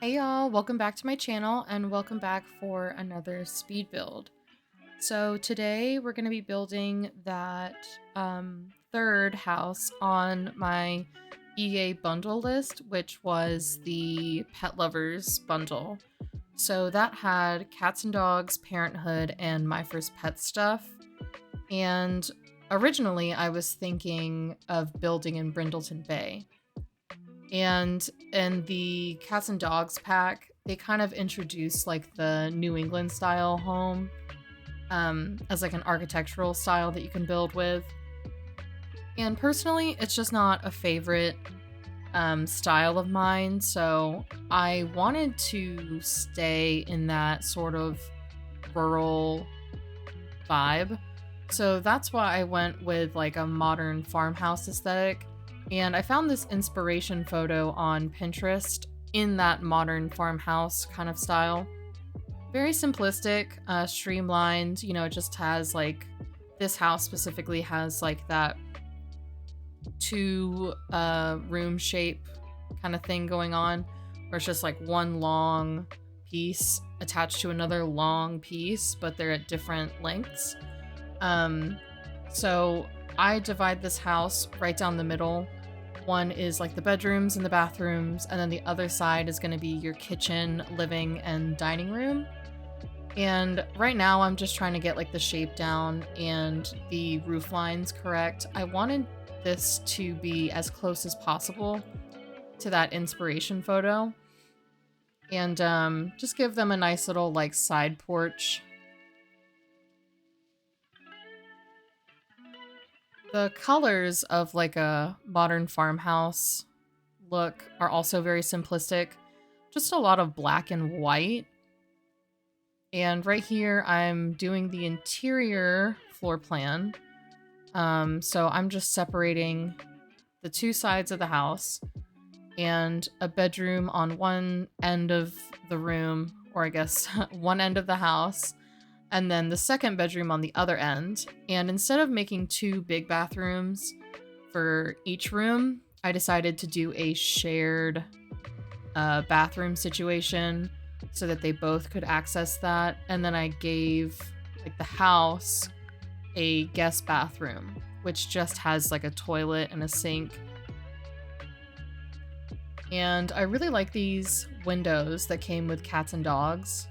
Hey y'all, welcome back to my channel and welcome back for another speed build. So today we're going to be building that third house on my EA bundle list, which was the Pet Lovers bundle. So that had cats and dogs, Parenthood, and My First Pet stuff. And originally I was thinking of building in Brindleton Bay. And in the cats and dogs pack, they kind of introduce like the New England style home as like an architectural style that you can build with. And personally, it's just not a favorite style of mine. So I wanted to stay in that sort of rural vibe. So that's why I went with like a modern farmhouse aesthetic. And I found this inspiration photo on Pinterest in that modern farmhouse kind of style. Very simplistic, streamlined, it just has like, this house specifically has like that two room shape kind of thing going on, where it's just like one long piece attached to another long piece, but they're at different lengths. So I divide this house right down the middle. One is like the bedrooms and the bathrooms, and then the other side is going to be your kitchen, living, and dining room. And right now I'm just trying to get like the shape down and the roof lines correct. I wanted this to be as close as possible to that inspiration photo, and just give them a nice little like side porch. The colors of like a modern farmhouse look are also very simplistic. Just a lot of black and white. And right here, I'm doing the interior floor plan. So I'm just separating the two sides of the house and a bedroom on one end of the room, or I guess one end of the house, and then the second bedroom on the other end. And instead of making two big bathrooms for each room, I decided to do a shared bathroom situation so that they both could access that. And then I gave like the house a guest bathroom, which just has like a toilet and a sink. And I really like these windows that came with cats and dogs,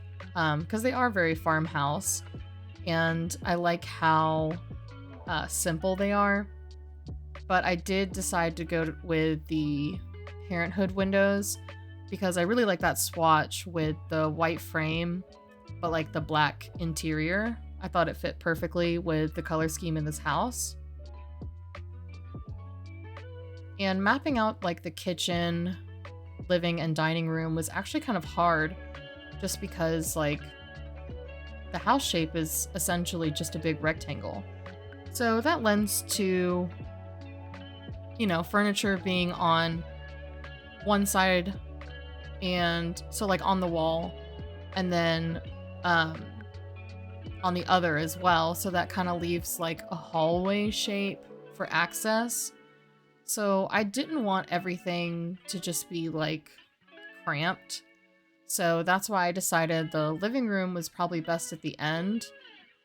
because they are very farmhouse, and I like how simple they are. But I did decide to go with the Parenthood windows because I really like that swatch with the white frame but like the black interior. I thought it fit perfectly with the color scheme in this house. And mapping out like the kitchen, living, and dining room was actually kind of hard, just because like the house shape is essentially just a big rectangle. So that lends to, furniture being on one side, and so like on the wall, and then on the other as well. So that kind of leaves like a hallway shape for access. So I didn't want everything to just be like cramped. So that's why I decided the living room was probably best at the end,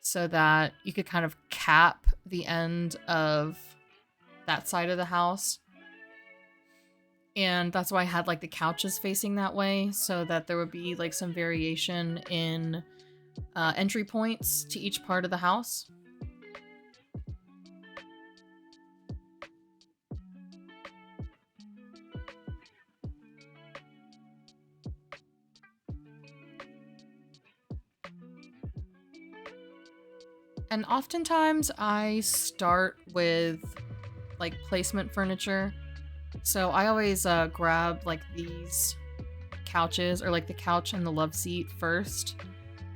so that you could kind of cap the end of that side of the house. And that's why I had like the couches facing that way, so that there would be like some variation in entry points to each part of the house. And oftentimes I start with like placement furniture. So I always grab like these couches, or like the couch and the love seat first,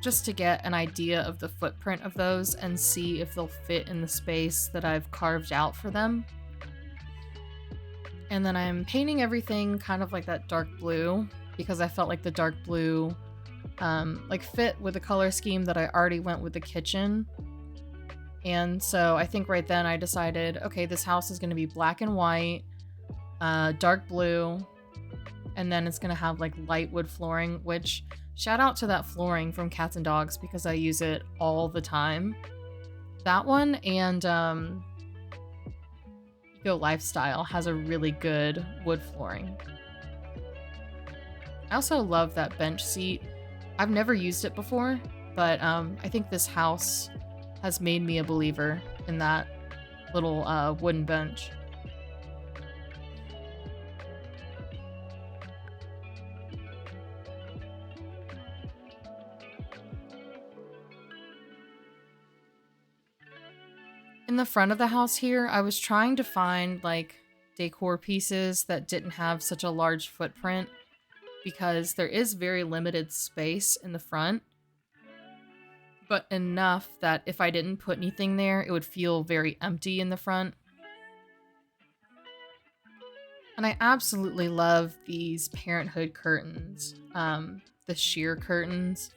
just to get an idea of the footprint of those and see if they'll fit in the space that I've carved out for them. And then I'm painting everything kind of like that dark blue, because I felt like the dark blue like fit with the color scheme that I already went with the kitchen. And so I think right then I decided, okay, this house is going to be black and white, dark blue, and then it's gonna have like light wood flooring, which shout out to that flooring from Cats and Dogs because I use it all the time. That one and Eco Lifestyle has a really good wood flooring. I also love that bench seat. I've never used it before, but I think this house has made me a believer in that little wooden bench. In the front of the house here, I was trying to find like decor pieces that didn't have such a large footprint because there is very limited space in the front, but enough that if I didn't put anything there, it would feel very empty in the front. And I absolutely love these Parenthood curtains, the sheer curtains.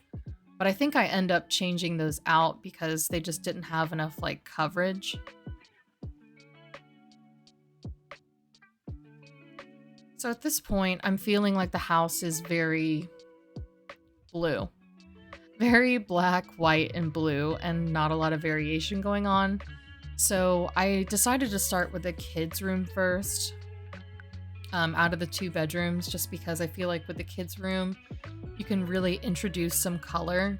But I think I end up changing those out because they just didn't have enough like coverage. So at this point, I'm feeling like the house is very blue. Very black, white, and blue, and not a lot of variation going on. So I decided to start with the kids' room first, out of the 2 bedrooms, just because I feel like with the kids' room, you can really introduce some color.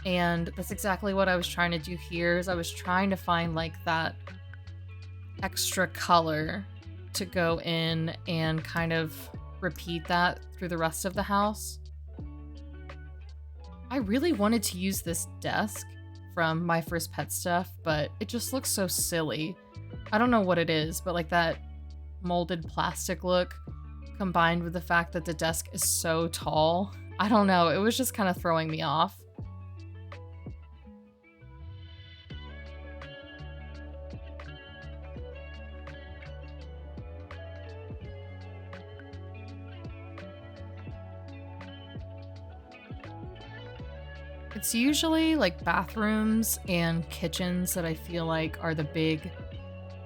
And that's exactly what I was trying to do here, is I was trying to find like that extra color to go in and kind of repeat that through the rest of the house. I really wanted to use this desk from My First Pet Stuff, but it just looks so silly. I don't know what it is, but like that molded plastic look combined with the fact that the desk is so tall, I don't know, it was just kind of throwing me off. It's usually like bathrooms and kitchens that I feel like are the big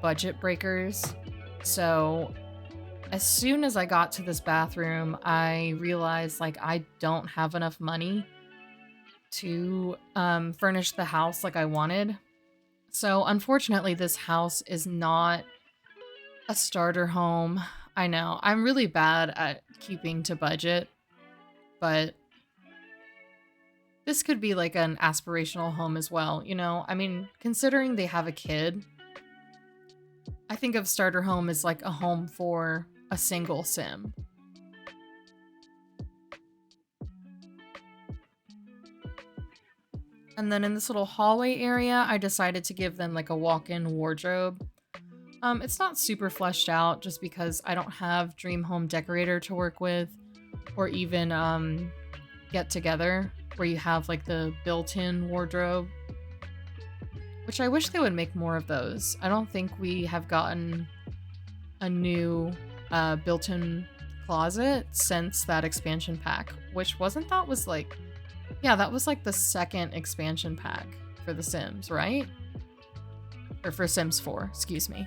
budget breakers. So as soon as I got to this bathroom, I realized like I don't have enough money to furnish the house like I wanted. So unfortunately, this house is not a starter home. I know I'm really bad at keeping to budget, but this could be like an aspirational home as well, you know? I mean, considering they have a kid, I think of starter home as like a home for a single sim. And then in this little hallway area, I decided to give them like a walk-in wardrobe. It's not super fleshed out just because I don't have Dream Home Decorator to work with, or even Get Together, where you have like the built-in wardrobe, which I wish they would make more of those. I don't think we have gotten a new built-in closet since that expansion pack, which wasn't that was like, yeah, that was like the second expansion pack for The Sims, right? Or for Sims 4, excuse me.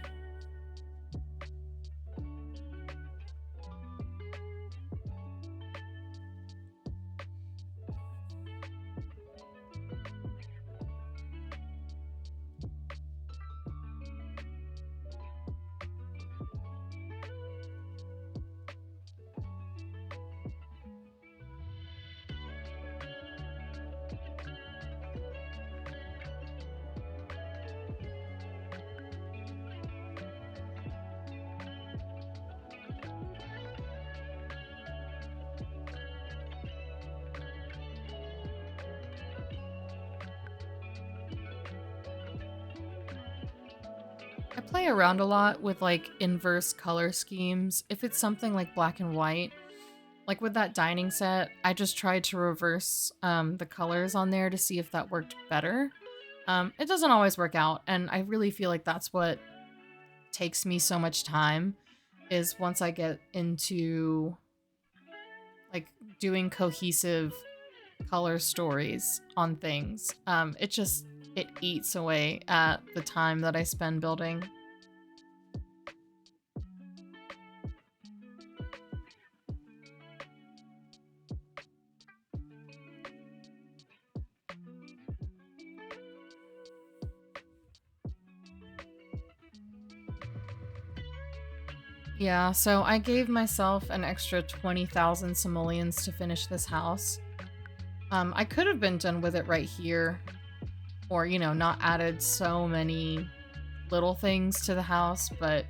I play around a lot with like inverse color schemes. If it's something like black and white, like with that dining set, I just tried to reverse the colors on there to see if that worked better. It doesn't always work out, and I really feel like that's what takes me so much time, is once I get into like doing cohesive color stories on things. It eats away at the time that I spend building. Yeah, so I gave myself an extra 20,000 simoleons to finish this house. I could have been done with it right here, or, not added so many little things to the house, but,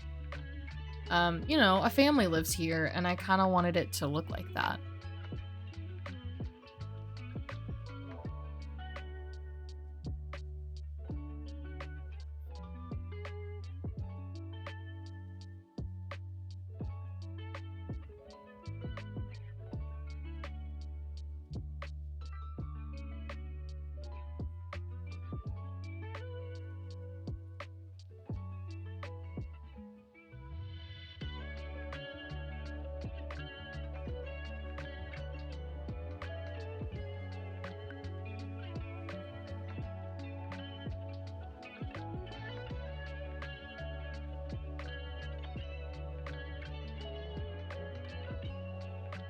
a family lives here, and I kind of wanted it to look like that.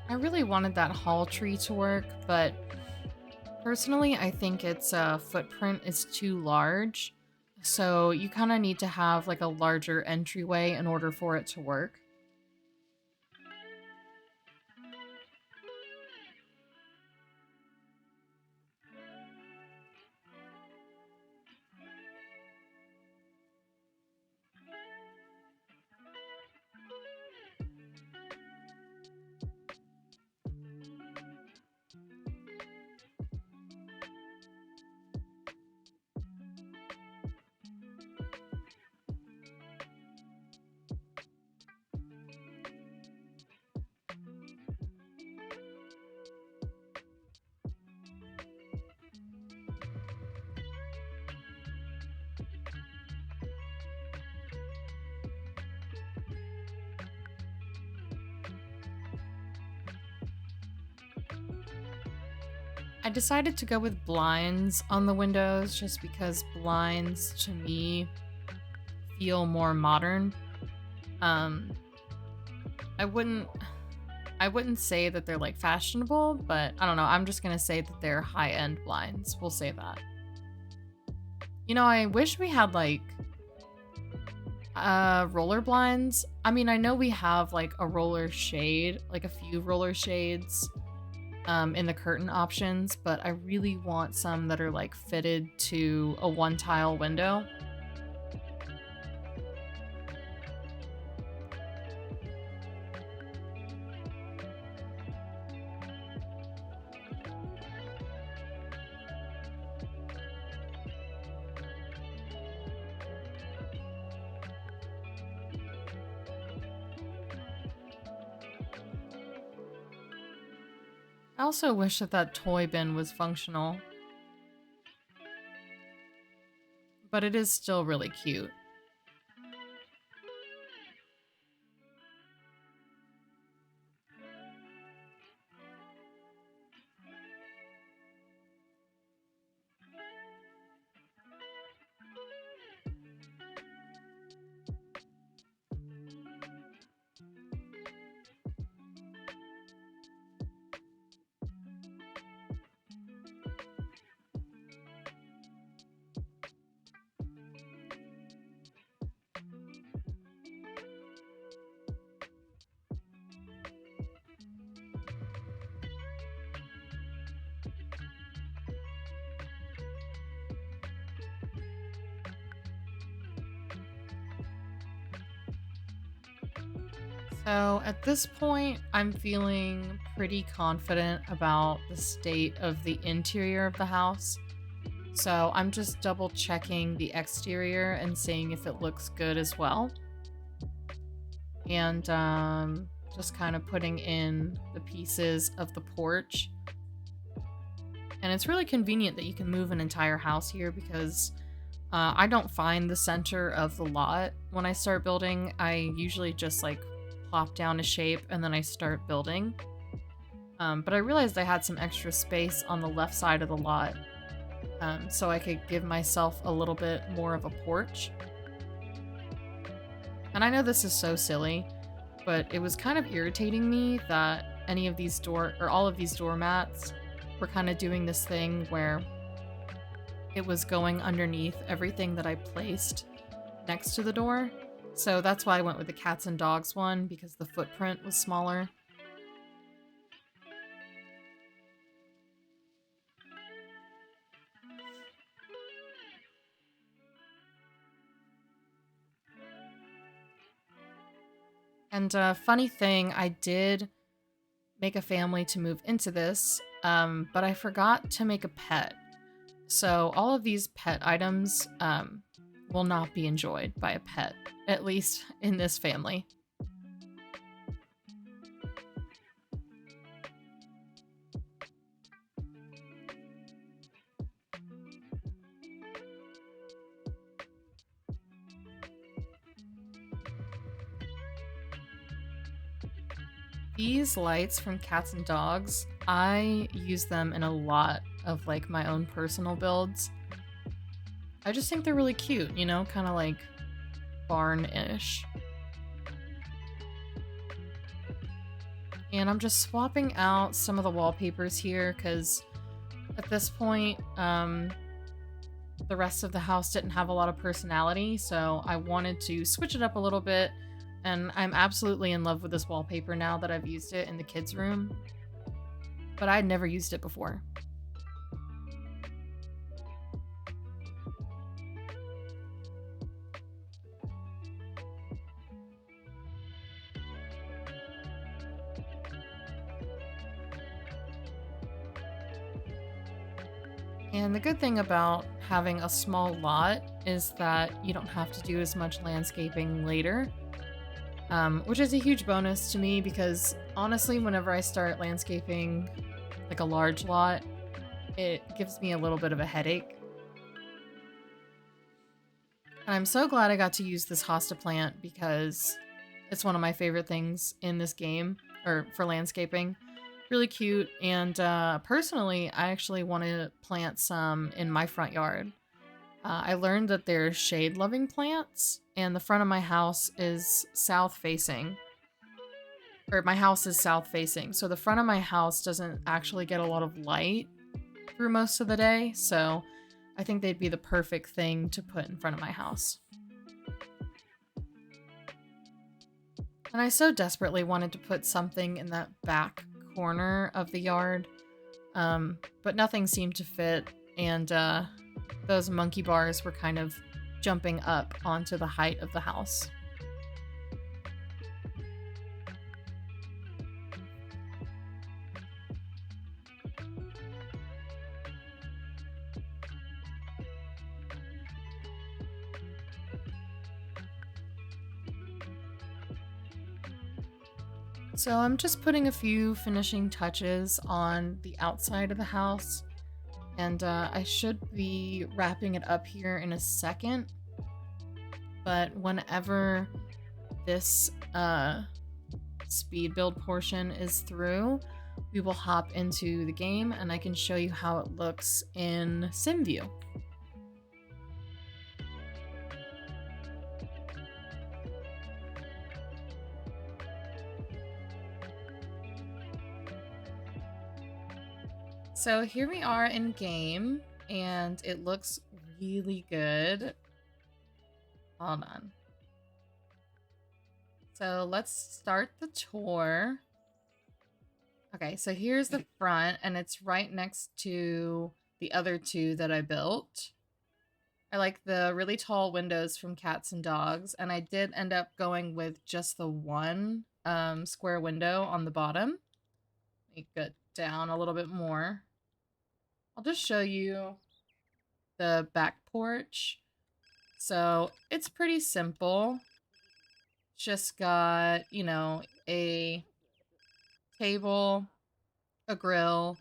I really wanted that hall tree to work, but personally, I think its footprint is too large. So you kind of need to have like a larger entryway in order for it to work. I decided to go with blinds on the windows just because blinds to me feel more modern. Um I wouldn't I wouldn't say that they're like fashionable, but I don't know, I'm just going to say that they're high-end blinds. We'll say that. I wish we had like roller blinds. I mean, I know we have like a roller shade, like a few roller shades in the curtain options, but I really want some that are like fitted to a one tile window. I also wish that that toy bin was functional, but it is still really cute. So at this point, I'm feeling pretty confident about the state of the interior of the house. So I'm just double checking the exterior and seeing if it looks good as well. And just kind of putting in the pieces of the porch. And it's really convenient that you can move an entire house here because I don't find the center of the lot when I start building. I usually just like plop down a shape and then I start building. But I realized I had some extra space on the left side of the lot, so I could give myself a little bit more of a porch. And I know this is so silly, but it was kind of irritating me that all of these doormats were kind of doing this thing where it was going underneath everything that I placed next to the door. So that's why I went with the cats and dogs one, because the footprint was smaller. And funny thing, I did make a family to move into this, but I forgot to make a pet. So all of these pet items will not be enjoyed by a pet, at least in this family. These lights from cats and dogs, I use them in a lot of like my own personal builds. I just think they're really cute, you know, kind of like barn-ish. And I'm just swapping out some of the wallpapers here because at this point, the rest of the house didn't have a lot of personality, so I wanted to switch it up a little bit. And I'm absolutely in love with this wallpaper now that I've used it in the kids' room. But I'd never used it before. And the good thing about having a small lot is that you don't have to do as much landscaping later, which is a huge bonus to me because honestly, whenever I start landscaping like a large lot, it gives me a little bit of a headache. And I'm so glad I got to use this hosta plant because it's one of my favorite things in this game, or for landscaping. Really cute, and personally, I actually want to plant some in my front yard. I learned that they're shade-loving plants, and the front of my house is south-facing. Or my house is south-facing, so the front of my house doesn't actually get a lot of light through most of the day, so I think they'd be the perfect thing to put in front of my house. And I so desperately wanted to put something in that back corner of the yard, but nothing seemed to fit, and those monkey bars were kind of jumping up onto the height of the house. So I'm just putting a few finishing touches on the outside of the house, and I should be wrapping it up here in a second. But whenever this speed build portion is through, we will hop into the game and I can show you how it looks in SimView. So here we are in game, and it looks really good. Hold on. So let's start the tour. Okay, so here's the front, and it's right next to the other two that I built. I like the really tall windows from cats and dogs, and I did end up going with just the one square window on the bottom. Let me get down a little bit more. I'll just show you the back porch. So it's pretty simple. Just got, you know, a table, a grill,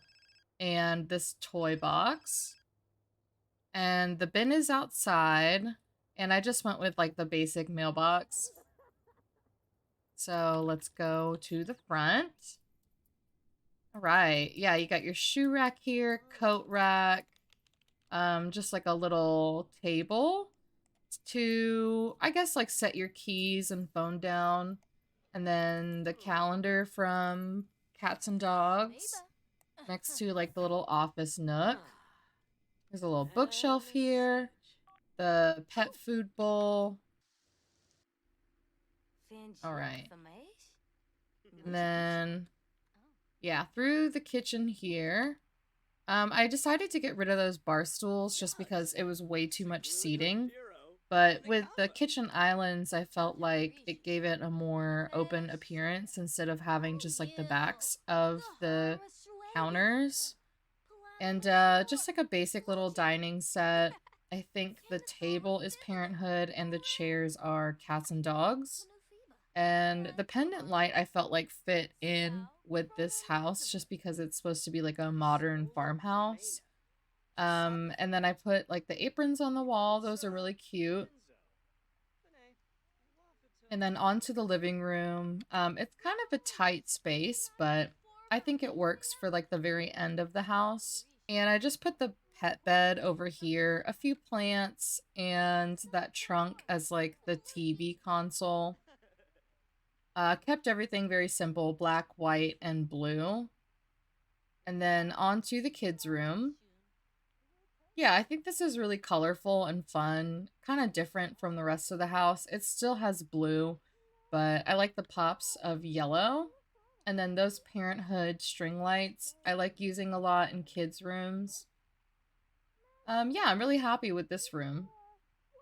and this toy box. And the bin is outside, and I just went with like the basic mailbox. So let's go to the front. All right, yeah, you got your shoe rack here, coat rack, just like a little table to, I guess, like set your keys and phone down. And then the calendar from Cats and Dogs next to like the little office nook. There's a little bookshelf here, the pet food bowl, All right. And then, yeah, through the kitchen here. I decided to get rid of those bar stools just because it was way too much seating. But with the kitchen islands, I felt like it gave it a more open appearance instead of having just like the backs of the counters. And just like a basic little dining set. I think the table is Parenthood and the chairs are cats and dogs. And the pendant light I felt like fit in with this house just because it's supposed to be like a modern farmhouse. And then I put like the aprons on the wall. Those are really cute. And then onto the living room. It's kind of a tight space, but I think it works for like the very end of the house. And I just put the pet bed over here, a few plants, and that trunk as like the TV console. Kept everything very simple, black, white, and blue. And then onto the kids' room. Yeah, I think this is really colorful and fun, kind of different from the rest of the house. It still has blue, but I like the pops of yellow. And then those Parenthood string lights, I like using a lot in kids' rooms. Yeah, I'm really happy with this room.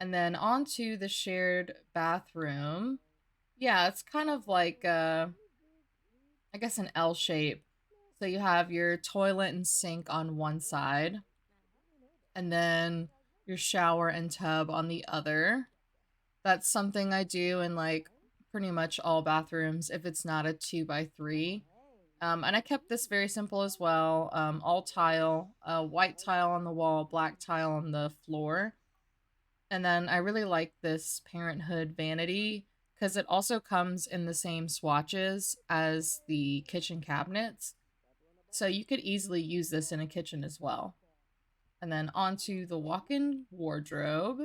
And then onto the shared bathroom. Yeah, it's kind of like I guess an L shape. So you have your toilet and sink on one side, and then your shower and tub on the other. That's something I do in like pretty much all bathrooms if it's not a 2x3. And I kept this very simple as well. All tile, white tile on the wall, black tile on the floor. And then I really like this Parenthood vanity because it also comes in the same swatches as the kitchen cabinets. So you could easily use this in a kitchen as well. And then onto the walk-in wardrobe.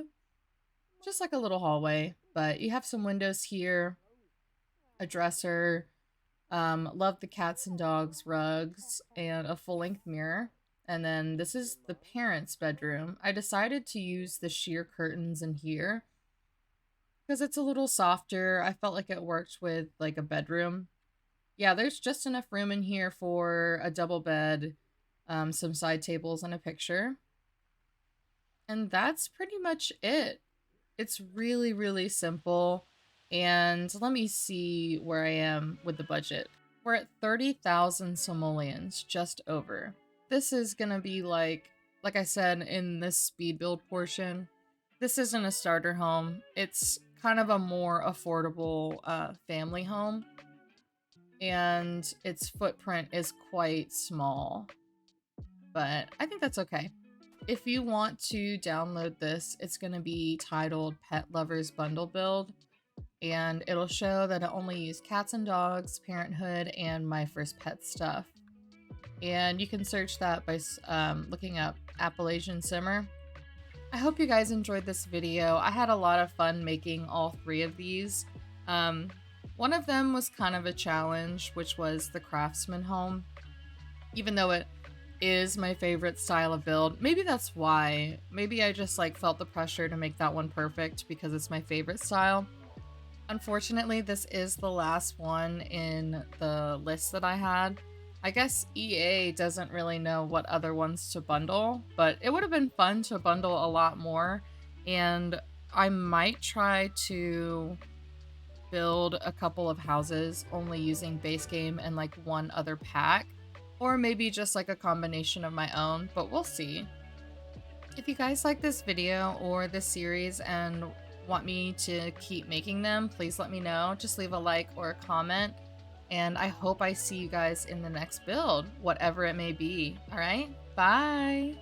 Just like a little hallway, but you have some windows here, a dresser, love the cats and dogs rugs, and a full-length mirror. And then this is the parents' bedroom. I decided to use the sheer curtains in here because it's a little softer. I felt like it worked with like a bedroom. Yeah, there's just enough room in here for a double bed, some side tables, and a picture. And that's pretty much it. It's really, really simple. And let me see where I am with the budget. We're at 30,000 simoleons, just over. This is gonna be like I said in this speed build portion, this isn't a starter home. It's kind of a more affordable family home. And its footprint is quite small. But I think that's okay. If you want to download this, it's going to be titled Pet Lovers Bundle Build, and it'll show that I only use cats and dogs, Parenthood, and my first pet stuff. And you can search that by looking up Appalachian Simmer. I hope you guys enjoyed this video. I had a lot of fun making all three of these. One of them was kind of a challenge, which was the Craftsman home. Even though it is my favorite style of build. Maybe that's why. Maybe I just like felt the pressure to make that one perfect because it's my favorite style. Unfortunately, this is the last one in the list that I had. I guess EA doesn't really know what other ones to bundle, but it would have been fun to bundle a lot more, and I might try to build a couple of houses only using base game and like one other pack. Or maybe just like a combination of my own, but we'll see. If you guys like this video or this series and want me to keep making them, please let me know. Just leave a like or a comment. And I hope I see you guys in the next build, whatever it may be. All right, bye.